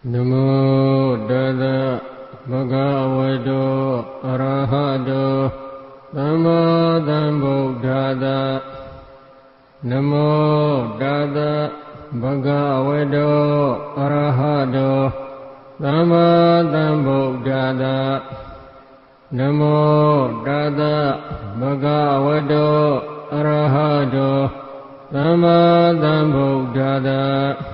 Namo Tassa Bhagavato Arahato Samma Sambuddhassa. Namo Tassa Bhagavato Arahato Samma Sambuddhassa. Namo Tassa Bhagavato Arahato Samma Sambuddhassa.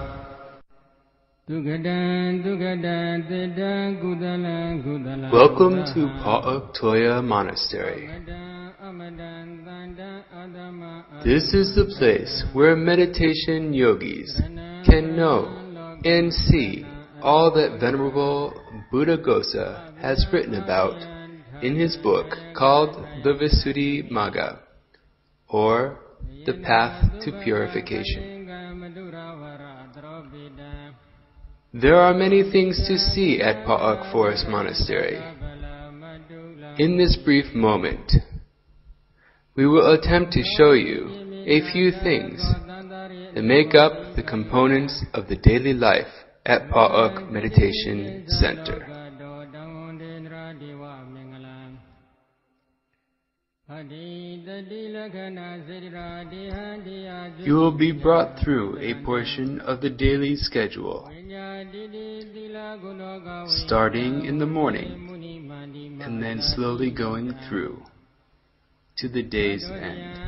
Welcome to Pa-Auk Monastery. This is the place where meditation yogis can know and see all that Venerable Buddhaghosa has written about in his book called the Visuddhimagga, or the Path to Purification. There are many things to see at Pa-Auk Forest Monastery. In this brief moment, we will attempt to show you a few things that make up the components of the daily life at Pa-Auk Meditation Center. You will be brought through a portion of the daily schedule, starting in the morning and then slowly going through to the day's end.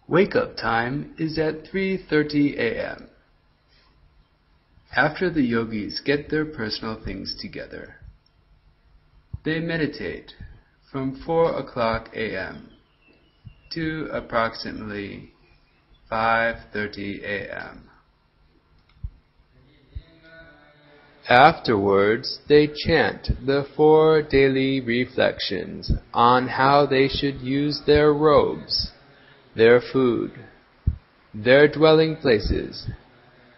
Wake-up time is at 3:30 a.m. After the yogis get their personal things together, they meditate from 4 o'clock a.m. to approximately 5:30 a.m. Afterwards, they chant the 4 daily reflections on how they should use their robes, their food, their dwelling places,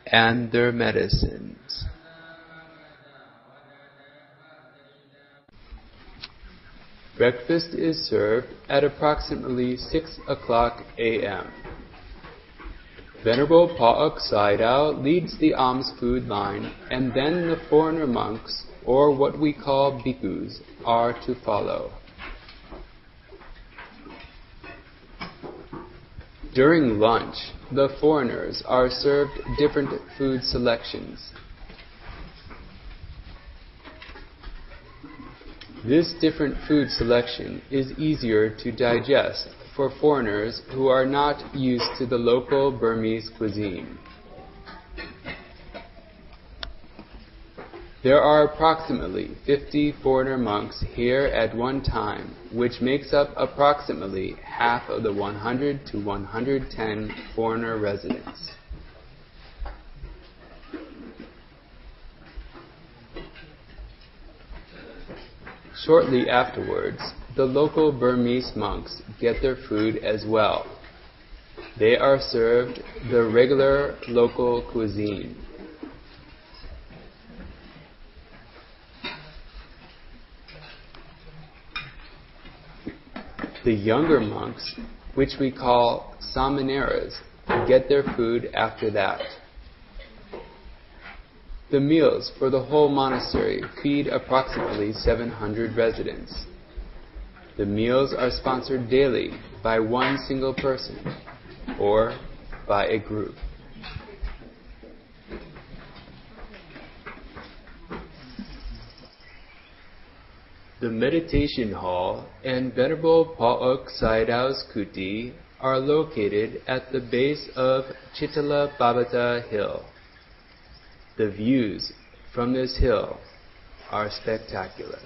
and their medicines. Breakfast is served at approximately 6 o'clock a.m. Venerable Pa-Auk Sayadaw leads the alms food line, and then the foreigner monks, or what we call bhikkhus, are to follow. During lunch, the foreigners are served different food selections. This different food selection is easier to digest for foreigners who are not used to the local Burmese cuisine. There are approximately 50 foreigner monks here at one time, which makes up approximately half of the 100 to 110 foreigner residents. Shortly afterwards, the local Burmese monks get their food as well. They are served the regular local cuisine. The younger monks, which we call samaneras, get their food after that. The meals for the whole monastery feed approximately 700 residents. The meals are sponsored daily by one single person or by a group. The meditation hall and Venerable Pa-Auk Sayadaw's kuti are located at the base of Chittalabhabata Hill. The views from this hill are spectacular.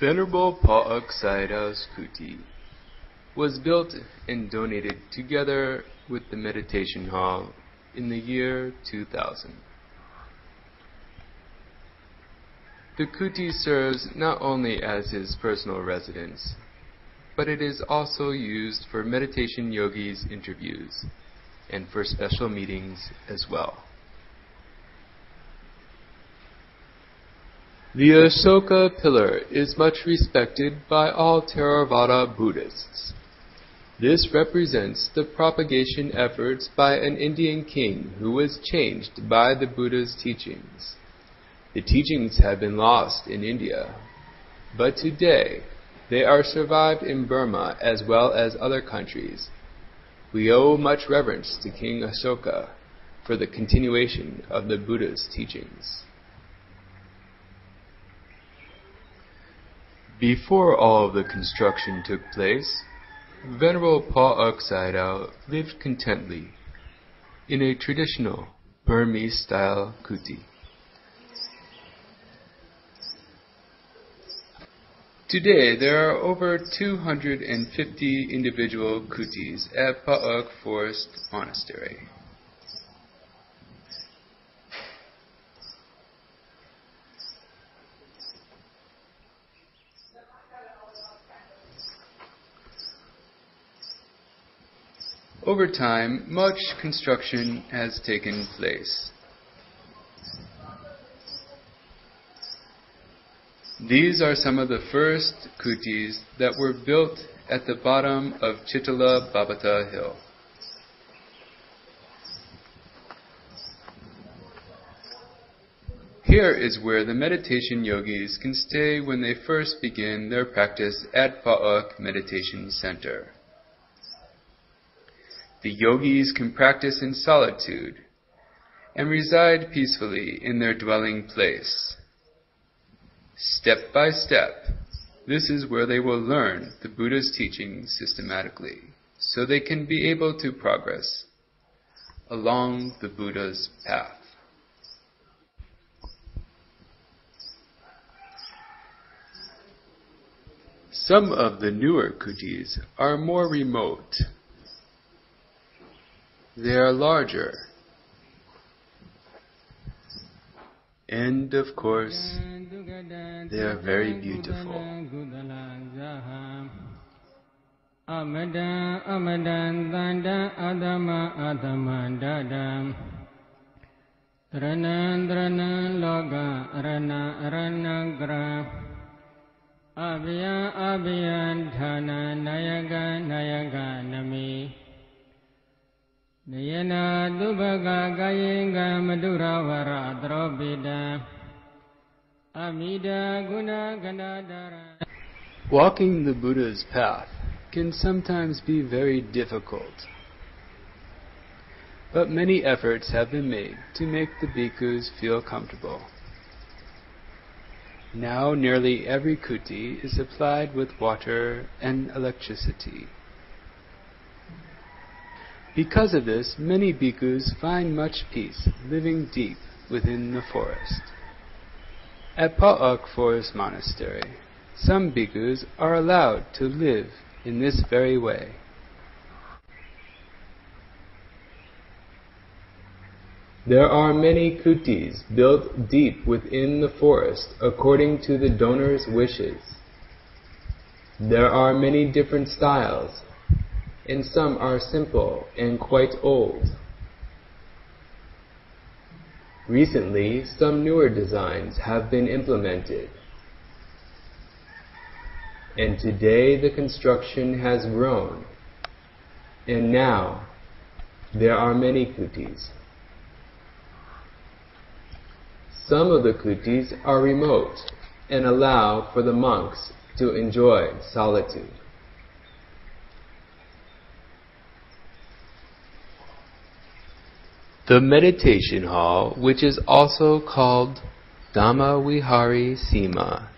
Venerable Pa-Auk Sayadaw's kuti was built and donated together with the meditation hall in the year 2000. The kuti serves not only as his personal residence, but it is also used for meditation yogis interviews and for special meetings as well. The Ashoka pillar is much respected by all Theravada Buddhists. This represents the propagation efforts by an Indian king who was changed by the Buddha's teachings. The teachings have been lost in India, but today they are survived in Burma as well as other countries. We owe much reverence to King Ashoka for the continuation of the Buddha's teachings. Before all of the construction took place, Venerable Pa-Auk lived contently in a traditional Burmese-style kuti. Today, there are over 250 individual kutis at Pa-Auk Forest Monastery. Over time, much construction has taken place. These are some of the first kutis that were built at the bottom of Chitala Babata Hill. Here is where the meditation yogis can stay when they first begin their practice at Pa-Auk Meditation Center. The yogis can practice in solitude and reside peacefully in their dwelling place. Step by step, this is where they will learn the Buddha's teachings systematically, so they can be able to progress along the Buddha's path. Some of the newer kutis are more remote. They are larger. And of course, they are very beautiful. Walking the Buddha's path can sometimes be very difficult, but many efforts have been made to make the bhikkhus feel comfortable. Now nearly every kuti is supplied with water and electricity. Because of this, many bhikkhus find much peace living deep within the forest. At Pa-Auk Forest Monastery, some bhikkhus are allowed to live in this very way. There are many kutis built deep within the forest according to the donor's wishes. There are many different styles, and some are simple and quite old. Recently, some newer designs have been implemented, and today the construction has grown, and now there are many kutis. Some of the kutis are remote and allow for the monks to enjoy solitude. The meditation hall, which is also called Dhamma Vihari Sima,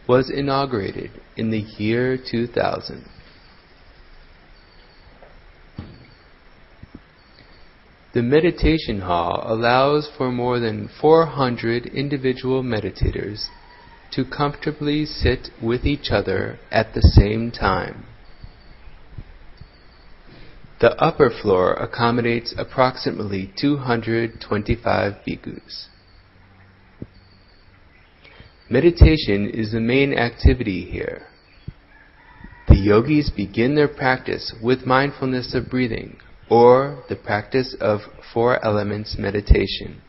was inaugurated in the year 2000. The meditation hall allows for more than 400 individual meditators to comfortably sit with each other at the same time. The upper floor accommodates approximately 225 bhikkhus. Meditation is the main activity here. The yogis begin their practice with mindfulness of breathing, or the practice of 4 elements meditation.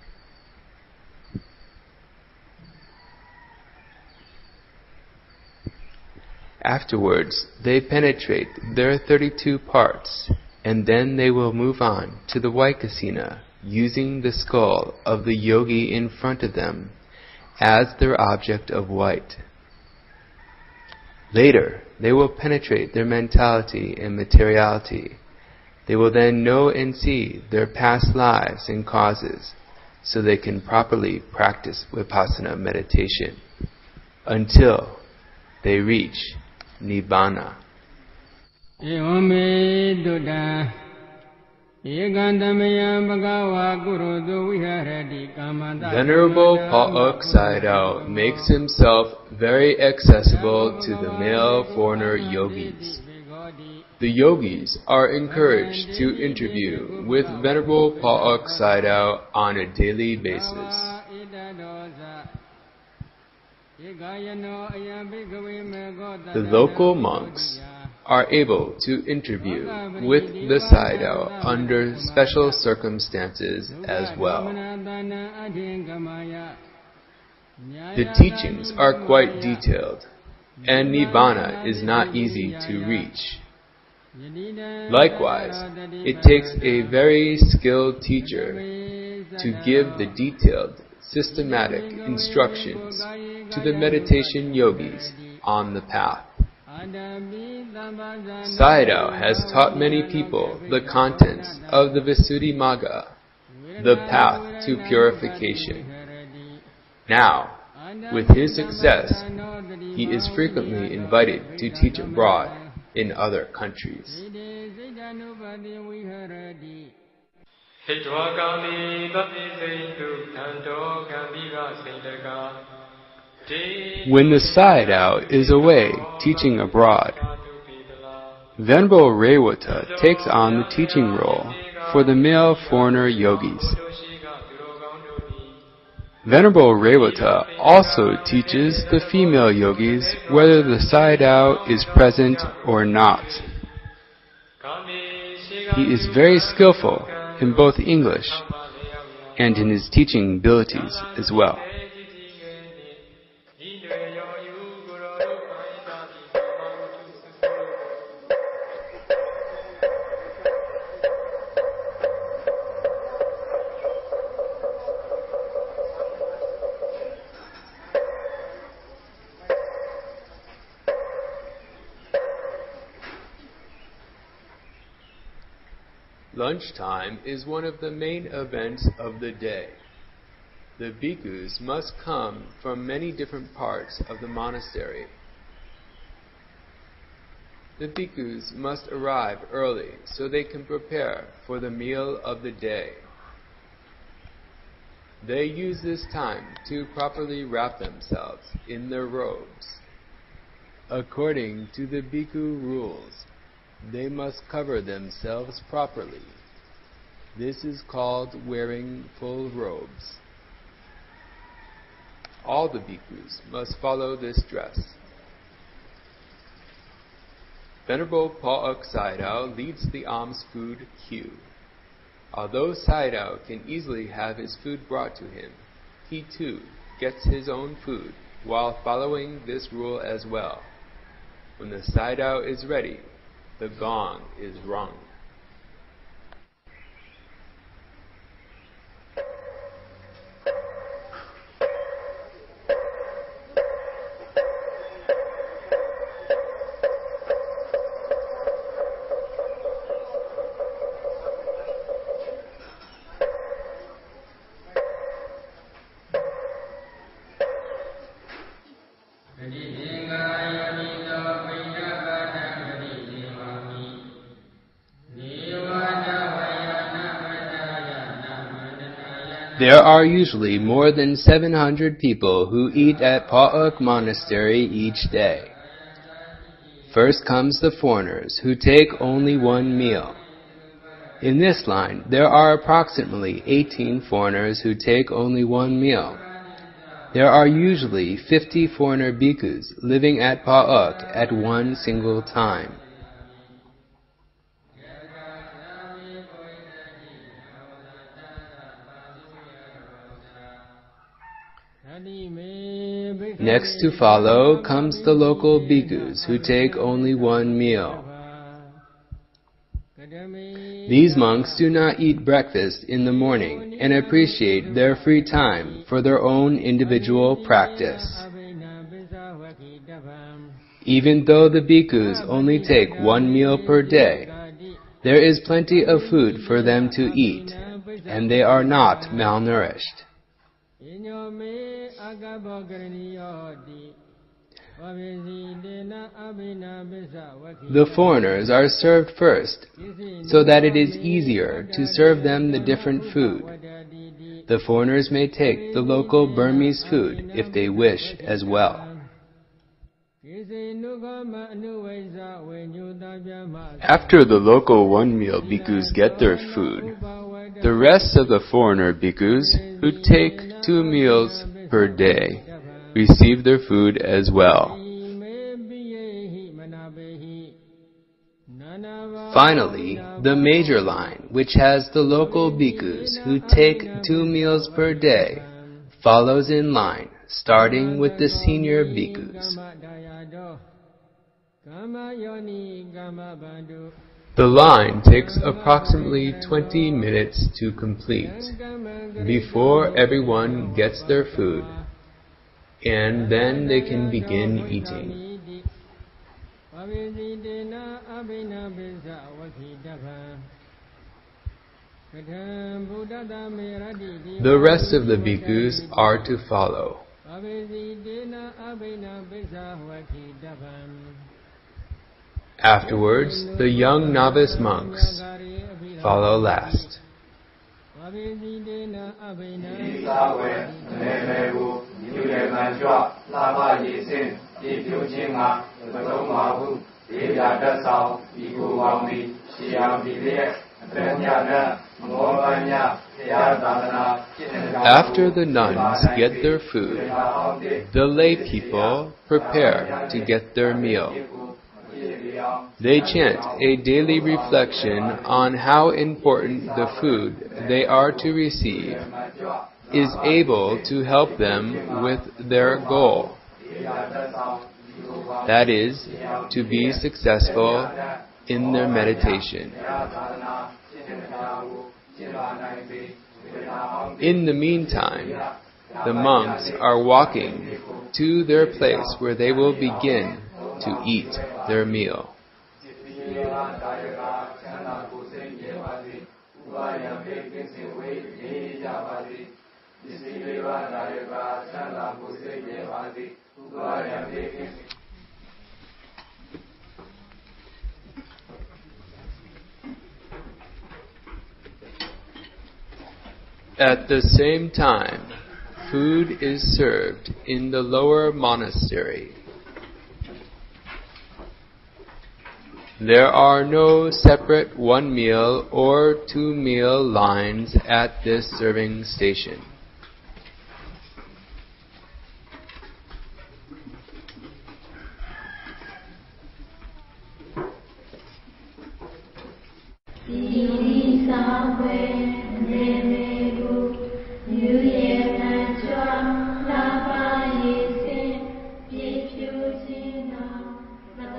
Afterwards, they penetrate their 32 parts, and then they will move on to the Vaikasina, using the skull of the yogi in front of them as their object of white. Later, they will penetrate their mentality and materiality. They will then know and see their past lives and causes, so they can properly practice Vipassana meditation until they reach Nibbana. Venerable Pa-Auk Sayadaw makes himself very accessible to the male foreigner yogis. The yogis are encouraged to interview with Venerable Pa-Auk Sayadaw on a daily basis. The local monks are able to interview with the Sayadaw under special circumstances as well. The teachings are quite detailed, and Nibbana is not easy to reach. Likewise, it takes a very skilled teacher to give the detailed, systematic instructions to the meditation yogis on the path. Sayadaw has taught many people the contents of the Visuddhimagga, the path to purification. Now, with his success, he is frequently invited to teach abroad in other countries. When the Sayadaw is away teaching abroad, Venerable Rewata takes on the teaching role for the male foreigner yogis. Venerable Rewata also teaches the female yogis whether the Sayadaw is present or not. He is very skillful in both English and in his teaching abilities as well. Lunchtime is one of the main events of the day. The bhikkhus must come from many different parts of the monastery. The bhikkhus must arrive early so they can prepare for the meal of the day. They use this time to properly wrap themselves in their robes. According to the bhikkhu rules, they must cover themselves properly. This is called wearing full robes. All the bhikkhus must follow this dress. Venerable Pa-Auk Sayadaw leads the alms food queue. Although Sayadaw can easily have his food brought to him, he too gets his own food while following this rule as well. When the Sayadaw is ready, the gong is rung. There are usually more than 700 people who eat at Pa-Auk Monastery each day. First comes the foreigners, who take only one meal. In this line, there are approximately 18 foreigners who take only one meal. There are usually 50 foreigner bhikkhus living at Pa-Auk at one single time. Next to follow comes the local bhikkhus who take only one meal. These monks do not eat breakfast in the morning and appreciate their free time for their own individual practice. Even though the bhikkhus only take one meal per day, there is plenty of food for them to eat, and they are not malnourished. The foreigners are served first, so that it is easier to serve them the different food. The foreigners may take the local Burmese food if they wish as well. After the local one-meal bhikkhus get their food, the rest of the foreigner bhikkhus who take 2 meals per day receive their food as well. Finally, the major line, which has the local bhikkhus who take 2 meals per day, follows in line, starting with the senior bhikkhus. The line takes approximately 20 minutes to complete before everyone gets their food, and then they can begin eating. The rest of the bhikkhus are to follow. Afterwards, the young novice monks follow last. After the nuns get their food, the lay people prepare to get their meal. They chant a daily reflection on how important the food they are to receive is able to help them with their goal. That is, to be successful in their meditation. In the meantime, the monks are walking to their place where they will begin to eat their meal. At the same time, food is served in the lower monastery. There are no separate 1 meal or 2 meal lines at this serving station.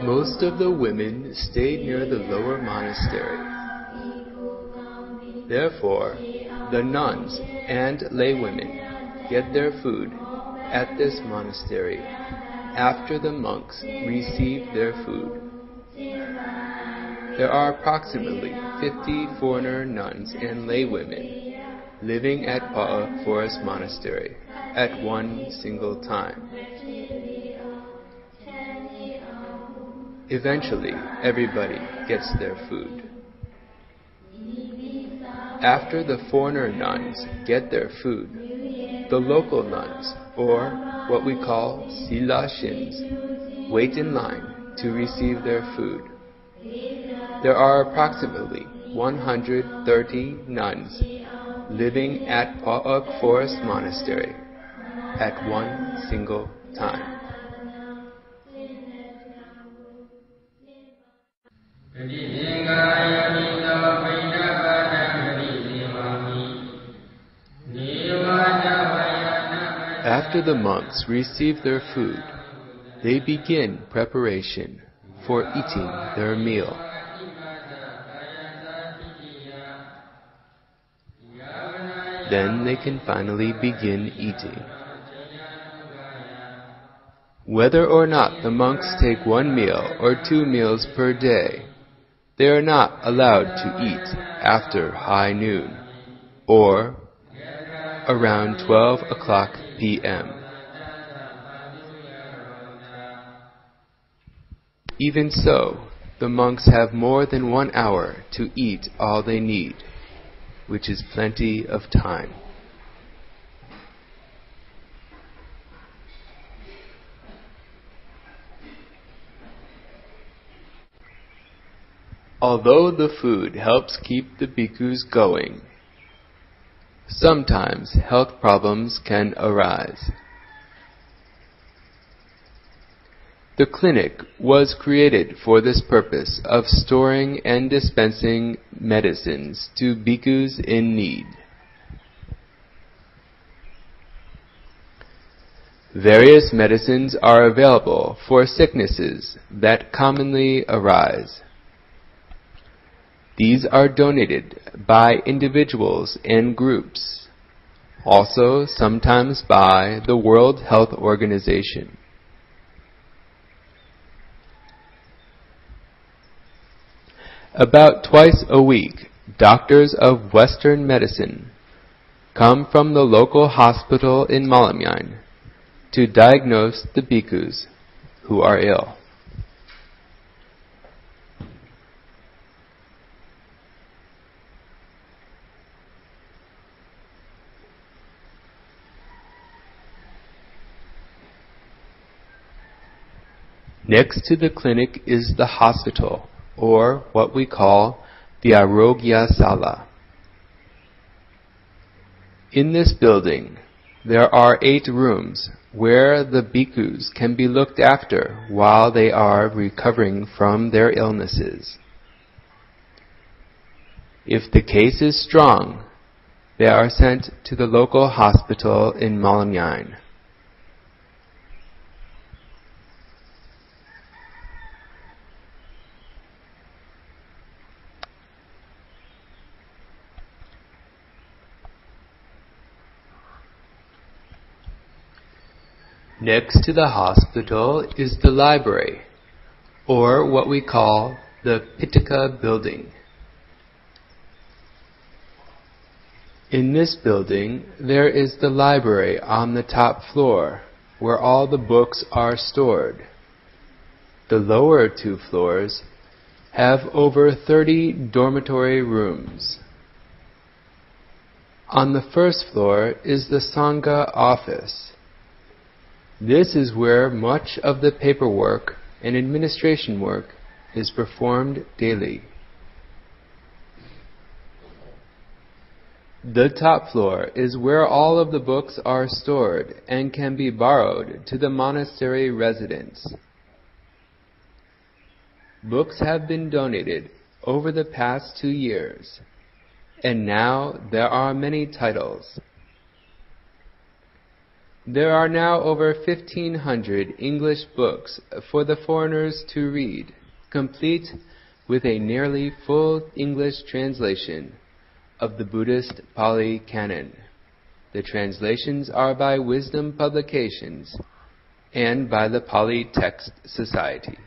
Most of the women stayed near the lower monastery. Therefore, the nuns and laywomen get their food at this monastery after the monks receive their food. There are approximately 50 foreigner nuns and laywomen living at Pa-Auk Forest Monastery at one single time. Eventually, everybody gets their food. After the foreigner nuns get their food, the local nuns, or what we call sila shins, wait in line to receive their food. There are approximately 130 nuns living at Pa-Auk Forest Monastery at one single time. After the monks receive their food, they begin preparation for eating their meal. Then they can finally begin eating. Whether or not the monks take one meal or 2 meals per day, they are not allowed to eat after high noon or around 12 o'clock p.m. Even so, the monks have more than 1 hour to eat all they need, which is plenty of time. Although the food helps keep the bhikkhus going, sometimes health problems can arise. The clinic was created for this purpose of storing and dispensing medicines to bhikkhus in need. Various medicines are available for sicknesses that commonly arise. These are donated by individuals and groups, also sometimes by the World Health Organization. About twice a week, doctors of Western medicine come from the local hospital in Malamyan to diagnose the bhikkhus who are ill. Next to the clinic is the hospital, or what we call the Arogya Sala. In this building, there are 8 rooms where the bhikkhus can be looked after while they are recovering from their illnesses. If the case is strong, they are sent to the local hospital in Malamyan. Next to the hospital is the library, or what we call the Pitaka building. In this building, there is the library on the top floor, where all the books are stored. The lower 2 floors have over 30 dormitory rooms. On the first floor is the Sangha office. This is where much of the paperwork and administration work is performed daily. The top floor is where all of the books are stored and can be borrowed to the monastery residents. Books have been donated over the past 2 years, and now there are many titles. There are now over 1,500 English books for the foreigners to read, complete with a nearly full English translation of the Buddhist Pali Canon. The translations are by Wisdom Publications and by the Pali Text Society.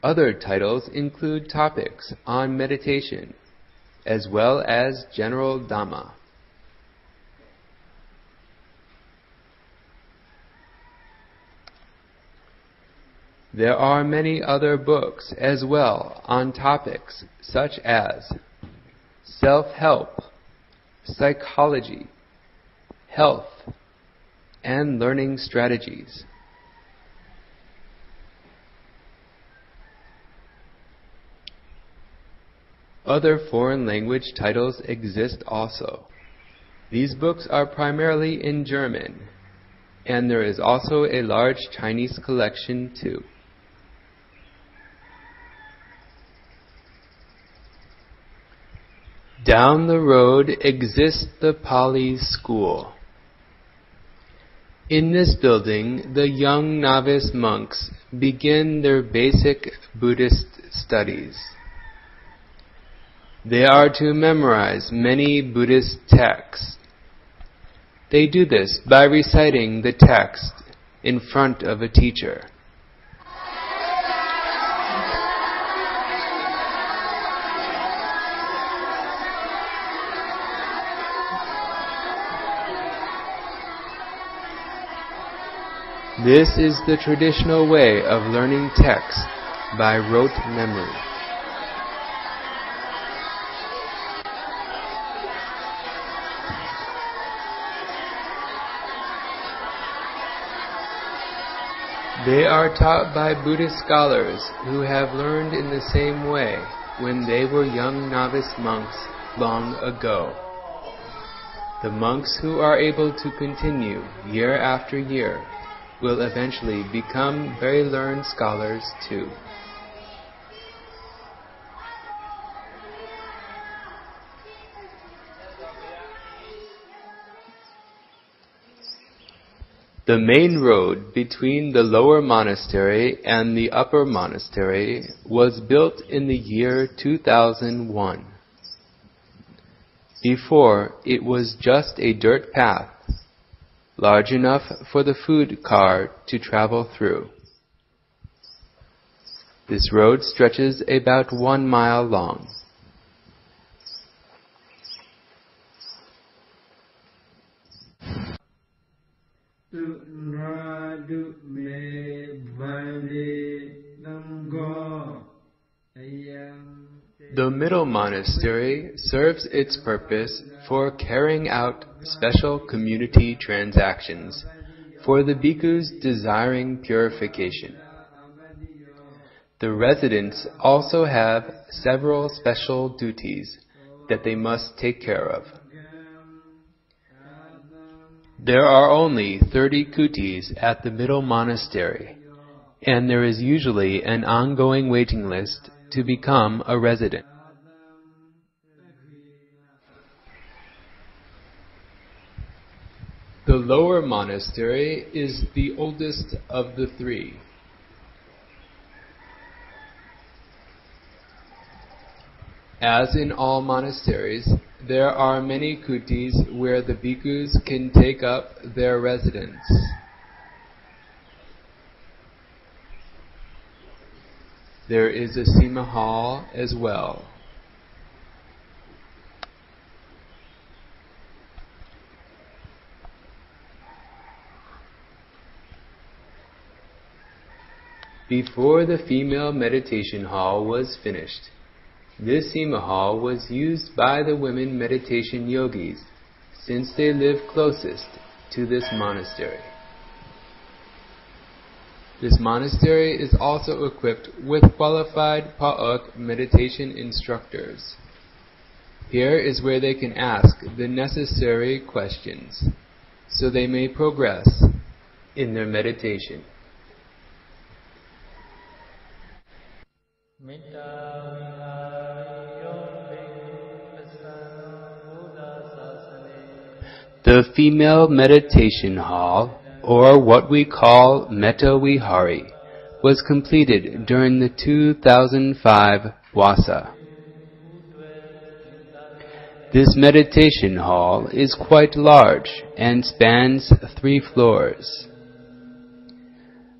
Other titles include topics on meditation, as well as general Dhamma. There are many other books as well on topics such as self-help, psychology, health, and learning strategies. Other foreign language titles exist also. These books are primarily in German, and there is also a large Chinese collection too. Down the road exists the Pali School. In this building, the young novice monks begin their basic Buddhist studies. They are to memorize many Buddhist texts. They do this by reciting the text in front of a teacher. This is the traditional way of learning text by rote memory. They are taught by Buddhist scholars who have learned in the same way when they were young novice monks long ago. The monks who are able to continue year after year will eventually become very learned scholars too. The main road between the lower monastery and the upper monastery was built in the year 2001. Before, it was just a dirt path, large enough for the food car to travel through. This road stretches about 1 mile long. The middle monastery serves its purpose for carrying out special community transactions for the bhikkhus desiring purification. The residents also have several special duties that they must take care of. There are only 30 kutis at the middle monastery, and there is usually an ongoing waiting list to become a resident. The lower monastery is the oldest of the three. As in all monasteries, there are many kutis where the bhikkhus can take up their residence. There is a Sima hall as well. Before the female meditation hall was finished, this Sima hall was used by the women meditation yogis, since they live closest to this monastery. This monastery is also equipped with qualified Pa-Auk meditation instructors. Here is where they can ask the necessary questions, so they may progress in their meditation. The female meditation hall, or what we call Metta Vihari, was completed during the 2005 Vasa. This meditation hall is quite large and spans 3 floors,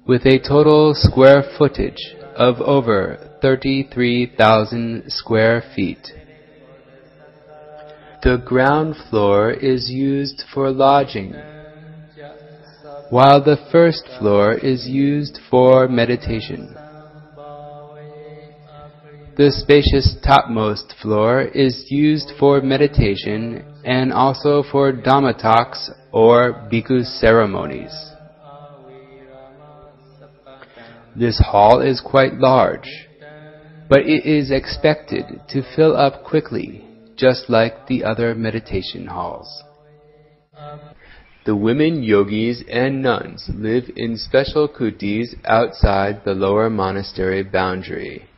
with a total square footage of over 33,000 square feet. The ground floor is used for lodging, while the first floor is used for meditation. The spacious topmost floor is used for meditation and also for Dhamma talks or bhikkhu ceremonies. This hall is quite large, but it is expected to fill up quickly, just like the other meditation halls. The women yogis and nuns live in special kutis outside the lower monastery boundary.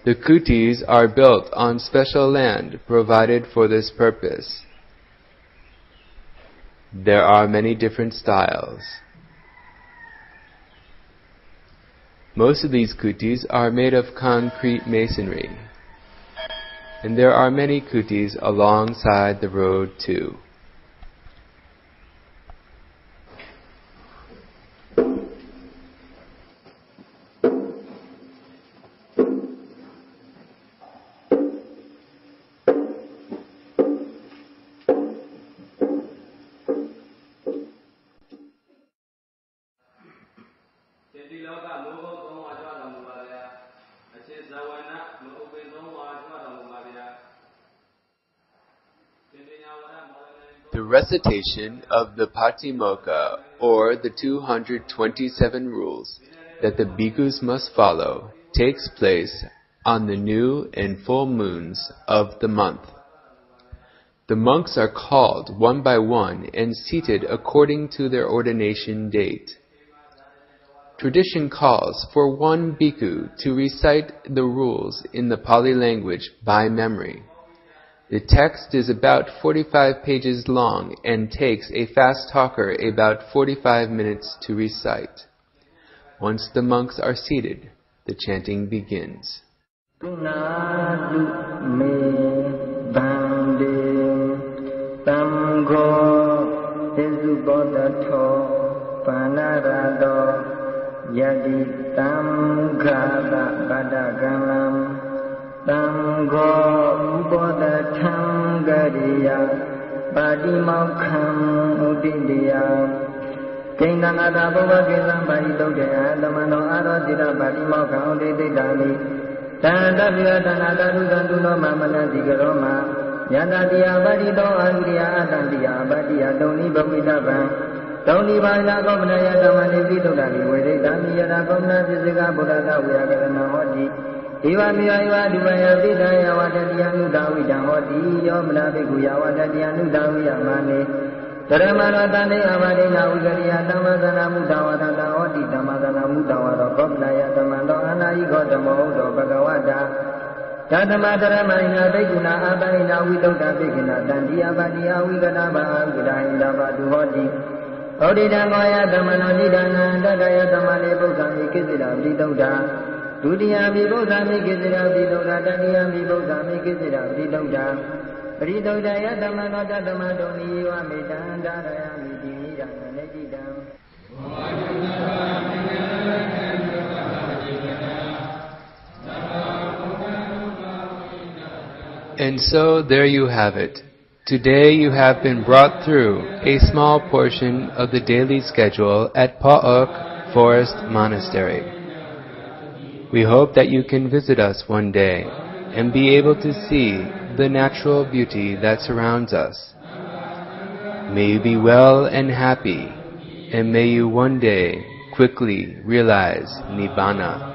The kutis are built on special land provided for this purpose. There are many different styles. Most of these kutis are made of concrete masonry, and there are many kutis alongside the road too. The recitation of the Patimokkha, or the 227 rules that the bhikkhus must follow, takes place on the new and full moons of the month. The monks are called one by one and seated according to their ordination date. Tradition calls for one bhikkhu to recite the rules in the Pali language by memory. The text is about 45 pages long and takes a fast talker about 45 minutes to recite. Once the monks are seated, the chanting begins. Tango Upodatam Gariya Padimokkam Udidiya Kindanada Bhuvakizam Paritokya Damano Arodira Padimokkam Udididani Tandavya Tanadaru Ganduno Mamanati Garoma Yadadiya Padito Agriya Atandiya Padiya Doni Bhavidabam Doni Bhaya Gomnaya Damani Vidodani Veditami Yada Gomna Jizika Buddha Vyakarana Hoti Iva miya iva divaya vidaya wadadiyanu dawidam hoti yomna bhikhuya wadadiyanu dawiyamane Dharamana tane avadena ugariya dhammazana mudawatata hoti dhammazana mudawata gopnaya dhammando anayigo dhammodo bhagavata Tadama dharamayina bhikkhuna abayina vidodda bhikkhuna tandiya badiya vigana bhaagudayinda badu hoti Odidangaya dhammano nidana dadaya dhammane buddhami kisira vidodda Dudiyami Bodhami Kisira Vidodha Dadiyami Bodhami Kisira Vidodha Vidodha Yadamana Damadoni Wamidan Darayami Dinidana Nedidam And so there you have it. Today you have been brought through a small portion of the daily schedule at Pa-Auk Forest Monastery. We hope that you can visit us one day and be able to see the natural beauty that surrounds us. May you be well and happy, and may you one day quickly realize Nibbana.